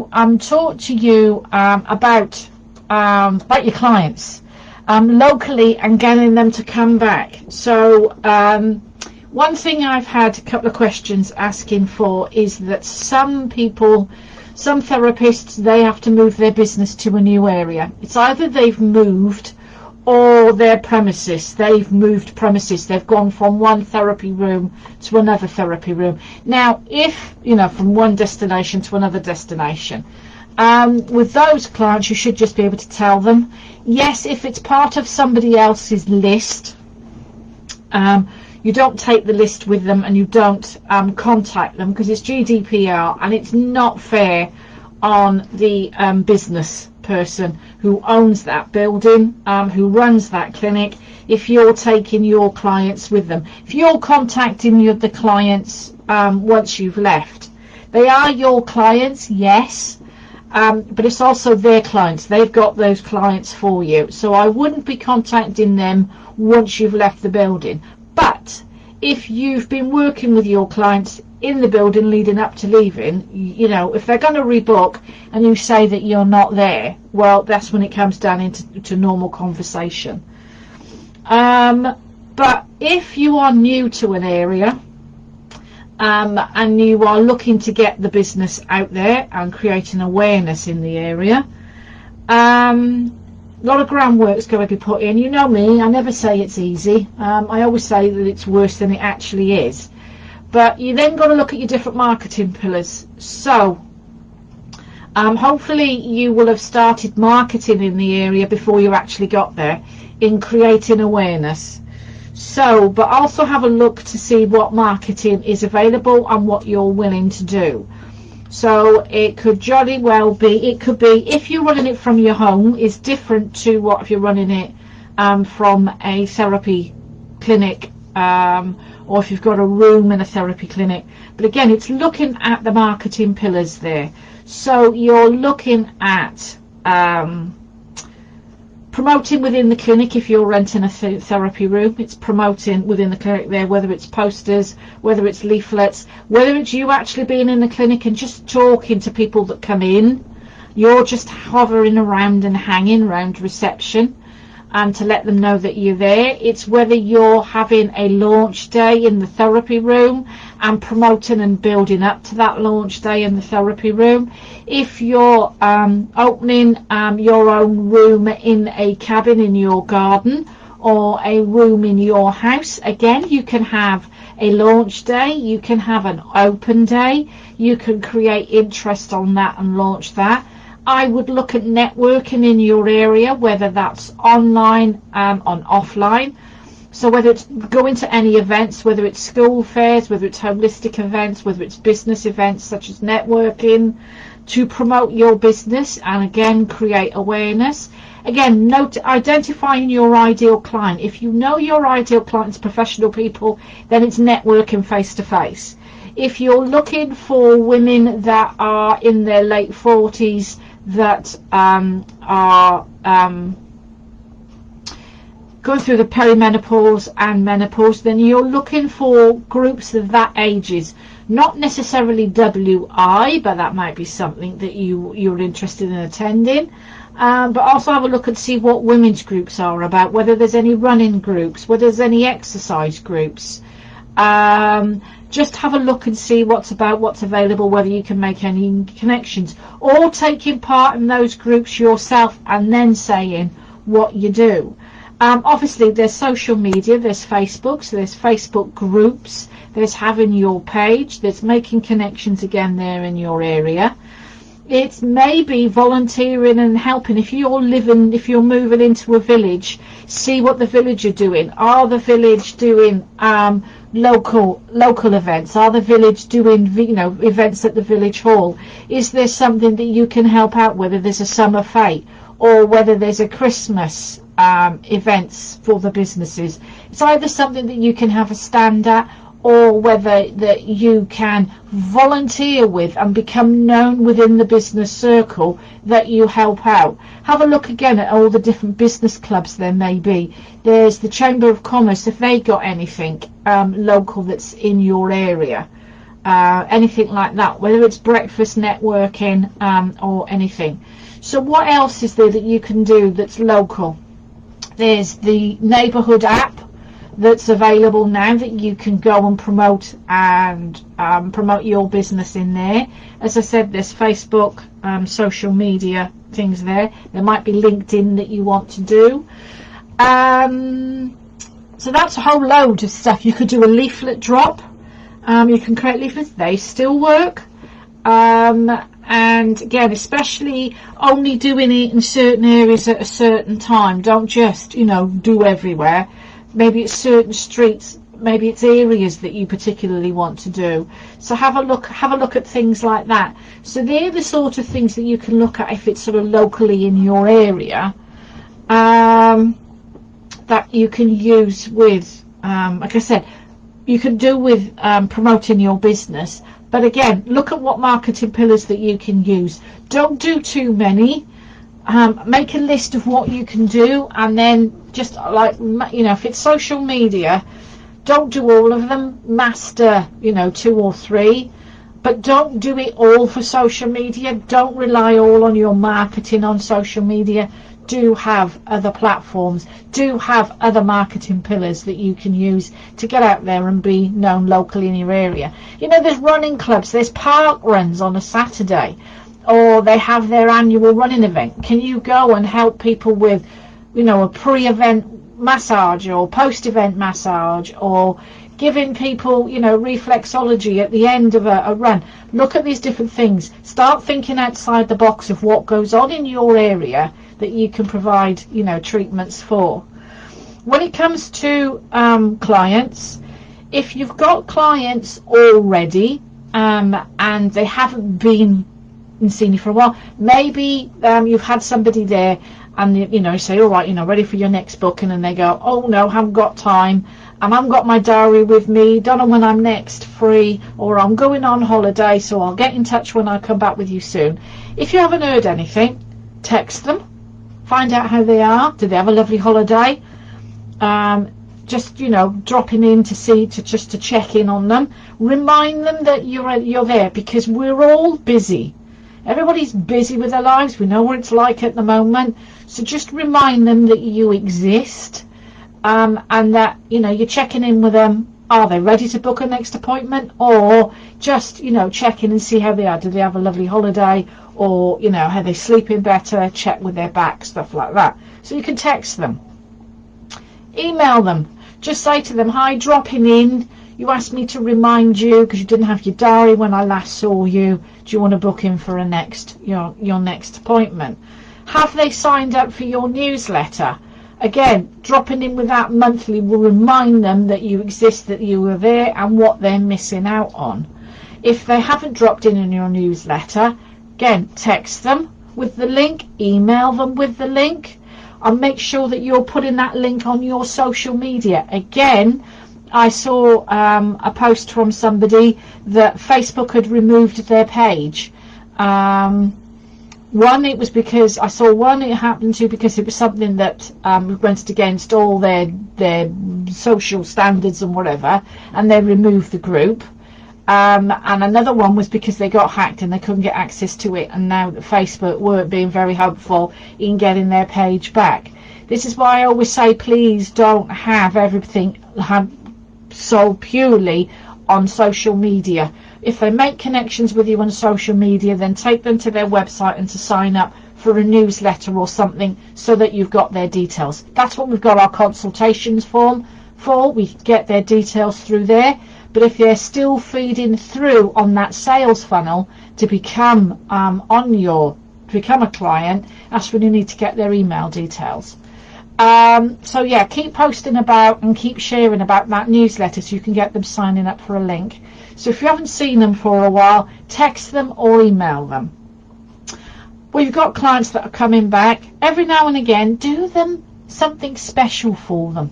to talk to you about your clients locally and getting them to come back. So one thing I've had a couple of questions asking for is that some therapists, they have to move their business to a new area. It's either they've moved or their premises. They've moved premises. They've gone from one therapy room to another therapy room. Now, if, from one destination to another destination, with those clients, you should just be able to tell them. Yes, if it's part of somebody else's list, you don't take the list with them and you don't contact them, because it's GDPR and it's not fair on the business person who owns that building, who runs that clinic, if you're taking your clients with them. If you're contacting the clients once you've left, they are your clients, yes, but it's also their clients. They've got those clients for you, so I wouldn't be contacting them once you've left the building. But if you've been working with your clients in the building leading up to leaving, if they're going to rebook and you say that you're not there, well, that's when it comes down into normal conversation. But if you are new to an area and you are looking to get the business out there and create an awareness in the area, a lot of groundwork's got to be put in. You know me, I never say it's easy. I always say that it's worse than it actually is. But you then got to look at your different marketing pillars. So hopefully you will have started marketing in the area before you actually got there, in creating awareness. So, but also have a look to see what marketing is available and what you're willing to do. So it could jolly well be, if you're running it from your home, is different to what if you're running it from a therapy clinic, or if you've got a room in a therapy clinic. But again, it's looking at the marketing pillars there. So you're looking at promoting within the clinic. If you're renting a therapy room, it's promoting within the clinic there, whether it's posters, whether it's leaflets, whether it's you actually being in the clinic and just talking to people that come in. You're just hovering around and hanging around reception and to let them know that you're there. It's whether you're having a launch day in the therapy room and promoting and building up to that launch day in the therapy room. If you're opening your own room in a cabin in your garden or a room in your house, again, you can have a launch day, you can have an open day, you can create interest on that and launch that. I would look at networking in your area, whether that's online on offline. So whether it's going to any events, whether it's school fairs, whether it's holistic events, whether it's business events such as networking, to promote your business and again create awareness. Again, identifying your ideal client. If you know your ideal client is professional people, then it's networking face to face. If you're looking for women that are in their late 40s that are going through the perimenopause and menopause, then you're looking for groups of that ages, not necessarily WI, but that might be something that you're interested in attending. But also have a look and see what women's groups are about, whether there's any running groups, whether there's any exercise groups. Just have a look and see what's available, whether you can make any connections, or taking part in those groups yourself and then saying what you do. Obviously there's social media, there's Facebook, so there's Facebook groups, there's having your page, there's making connections again there in your area. It's maybe volunteering and helping. If you're moving into a village, see what the village are doing. Are the village doing local events? Are the village doing events at the village hall? Is there something that you can help out, whether there's a summer fete or whether there's a Christmas events for the businesses? It's either something that you can have a stand at, or whether that you can volunteer with and become known within the business circle that you help out. Have a look again at all the different business clubs there may be. There's the Chamber of Commerce, if they got anything local that's in your area. anything like that, whether it's breakfast networking or anything. So what else is there that you can do that's local? There's the neighbourhood app that's available now that you can go and promote your business in there. As I said, there's Facebook, social media things there. There might be LinkedIn that you want to do. So that's a whole load of stuff. You could do a leaflet drop. You can create leaflets. They still work. And again, especially only doing it in certain areas at a certain time. Don't just, do everywhere. Maybe it's certain streets, maybe it's areas that you particularly want to do. So have a look at things like that. So they're the sort of things that you can look at if it's sort of locally in your area, that you can use with, like I said, you can do with promoting your business. But again, look at what marketing pillars that you can use. Don't do too many. Make a list of what you can do, and then just like, if it's social media, don't do all of them. Master, 2 or 3, but don't do it all for social media. Don't rely all on your marketing on social media. Do have other platforms. Do have other marketing pillars that you can use to get out there and be known locally in your area. There's running clubs. There's park runs on a Saturday, or they have their annual running event. Can you go and help people with, a pre-event massage or post-event massage, or giving people, reflexology at the end of a run? Look at these different things. Start thinking outside the box of what goes on in your area that you can provide, treatments for. When it comes to clients, if you've got clients already and they haven't been seen you for a while, maybe you've had somebody there and you say, all right, ready for your next booking, and they go, oh no, haven't got time, and I haven't got my diary with me, don't know when I'm next free, or I'm going on holiday, so I'll get in touch when I come back with you soon. If you haven't heard anything, text them, find out how they are. Do they have a lovely holiday? Just dropping in to check in on them. Remind them that you're there, because we're all busy. Everybody's busy with their lives. We know what it's like at the moment. So just remind them that you exist, and that you're checking in with them. Are they ready to book a next appointment, or just check in and see how they are? Do they have a lovely holiday, or are they sleeping better? Check with their back, stuff like that. So you can text them, email them. Just say to them, hi, dropping in. You asked me to remind you because you didn't have your diary when I last saw you. Do you want to book in for your next appointment? Have they signed up for your newsletter? Again, dropping in with that monthly will remind them that you exist, that you are there, and what they're missing out on. If they haven't dropped in your newsletter, again, text them with the link, email them with the link, and make sure that you're putting that link on your social media. Again, I saw a post from somebody that Facebook had removed their page. One, it was because I saw one, it happened to because it was something that went against all their social standards and whatever, and they removed the group. And another one was because they got hacked and they couldn't get access to it, and now that Facebook weren't being very helpful in getting their page back. This is why I always say, please don't have everything sold purely on social media. If they make connections with you on social media, then take them to their website and to sign up for a newsletter or something, so that you've got their details. That's what we've got our consultations form for. We get their details through there. But if they're still feeding through on that sales funnel to become a client, that's when you need to get their email details. So yeah, keep posting about and keep sharing about that newsletter so you can get them signing up for a link. So if you haven't seen them for a while, text them or email them. Well, you've got clients that are coming back. Every now and again, do them something special for them.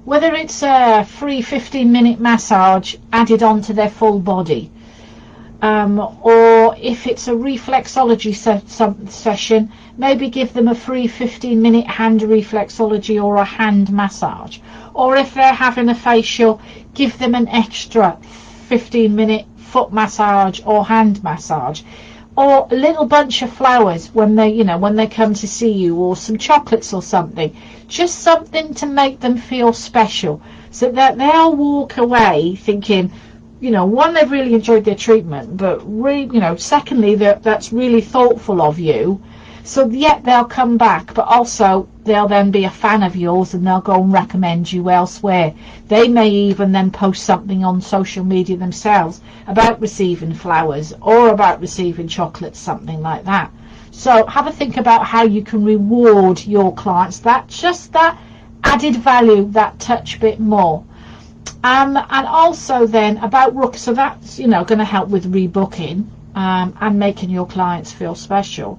Whether it's a free 15-minute massage added onto their full body, or if it's a reflexology session, maybe give them a free 15-minute hand reflexology or a hand massage. Or if they're having a facial, give them an extra 15-minute foot massage or hand massage, or a little bunch of flowers when they come to see you, or some chocolates or something, just something to make them feel special, so that they'll walk away thinking, one, they've really enjoyed their treatment, but secondly, that's really thoughtful of you. So yet they'll come back, but also they'll then be a fan of yours and they'll go and recommend you elsewhere. They may even then post something on social media themselves about receiving flowers or about receiving chocolates, something like that. So have a think about how you can reward your clients, that added value, that touch bit more. And also then about so that's going to help with rebooking and making your clients feel special.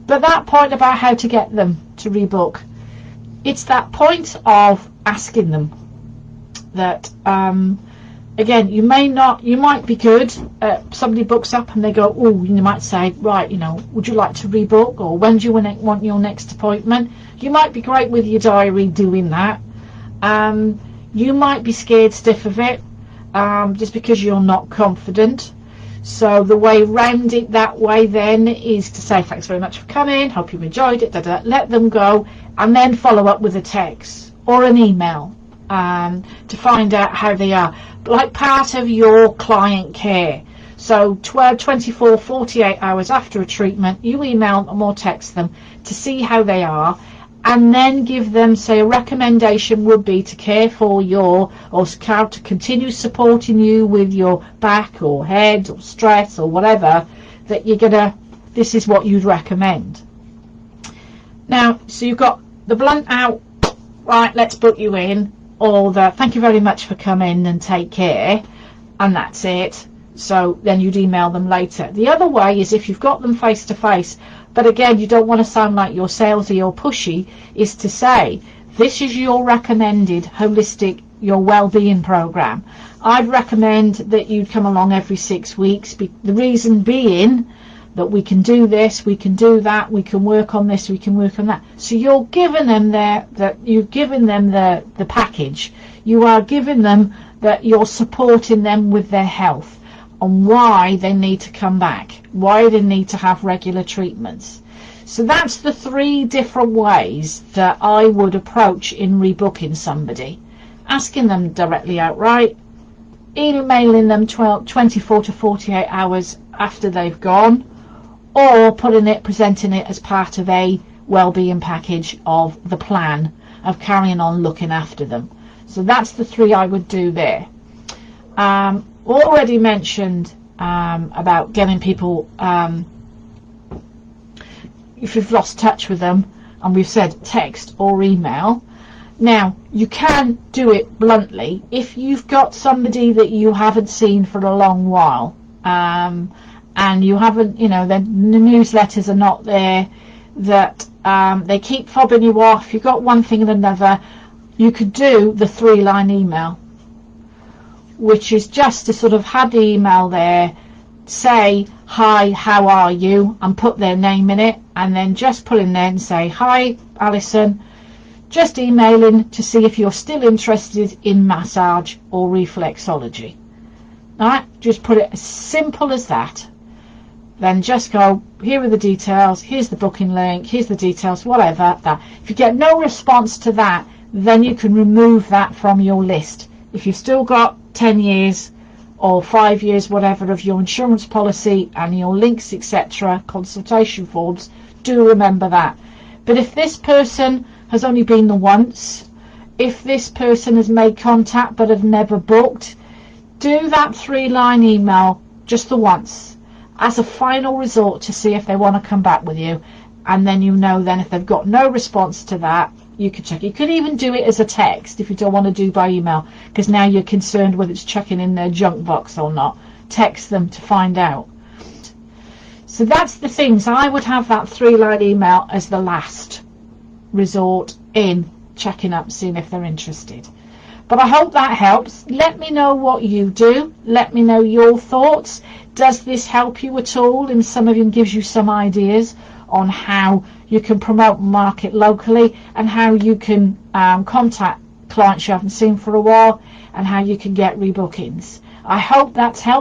But that point about how to get them to rebook, it's that point of asking them that, again, you might be good. Somebody books up and they go, oh, you might say, right, would you like to rebook, or when do you want your next appointment? You might be great with your diary doing that. You might be scared stiff of it, just because you're not confident. So the way round it that way then is to say, thanks very much for coming, hope you enjoyed it, let them go, and then follow up with a text or an email to find out how they are, like part of your client care. So 24, 48 hours after a treatment, you email them or text them to see how they are, and then give them, say, a recommendation would be to care for to continue supporting you with your back or head or stress or whatever, that this is what you'd recommend. Now, so you've got the blunt out, right, let's book you in, or the thank you very much for coming and take care, and that's it. So then you'd email them later. The other way is if you've got them face to face, but again, you don't want to sound like you're salesy or pushy, is to say, this is your recommended holistic, your well-being program. I'd recommend that you'd come along every 6 weeks. The reason being that we can do this, we can do that, we can work on this, we can work on that. So you're giving them the package. You are giving them that you're supporting them with their health, on why they need to come back, why they need to have regular treatments. So that's the 3 different ways that I would approach in rebooking somebody. Asking them directly outright, emailing them 24 to 48 hours after they've gone, or presenting it as part of a well-being package of the plan of carrying on looking after them. So that's the 3 I would do there. Already mentioned about getting people, if you've lost touch with them, and we've said text or email. Now, you can do it bluntly if you've got somebody that you haven't seen for a long while, and you haven't, the newsletters are not there, that they keep fobbing you off, you've got one thing and another. You could do the 3-line email, which is just to sort of have the email there, say, hi, how are you, and put their name in it, and then just put in there and say, hi, Alison, just emailing to see if you're still interested in massage or reflexology. Alright, just put it as simple as that. Then just go, here are the details, here's the booking link, here's the details, whatever. That. If you get no response to that, then you can remove that from your list. If you've still got 10 years or 5 years, whatever, of your insurance policy and your links, etc., consultation forms, do remember that. But if this person has only been the once, if this person has made contact but have never booked, do that 3-line email just the once as a final resort to see if they want to come back with you. And then then if they've got no response to that, you could check. You could even do it as a text if you don't want to do by email, because now you're concerned whether it's checking in their junk box or not. Text them to find out. So that's the things. I would have that 3-line email as the last resort in checking up, seeing if they're interested. But I hope that helps. Let me know what you do. Let me know your thoughts. Does this help you at all? And some of them gives you some ideas on how you can promote and market locally, and how you can contact clients you haven't seen for a while, and how you can get rebookings. I hope that's helped.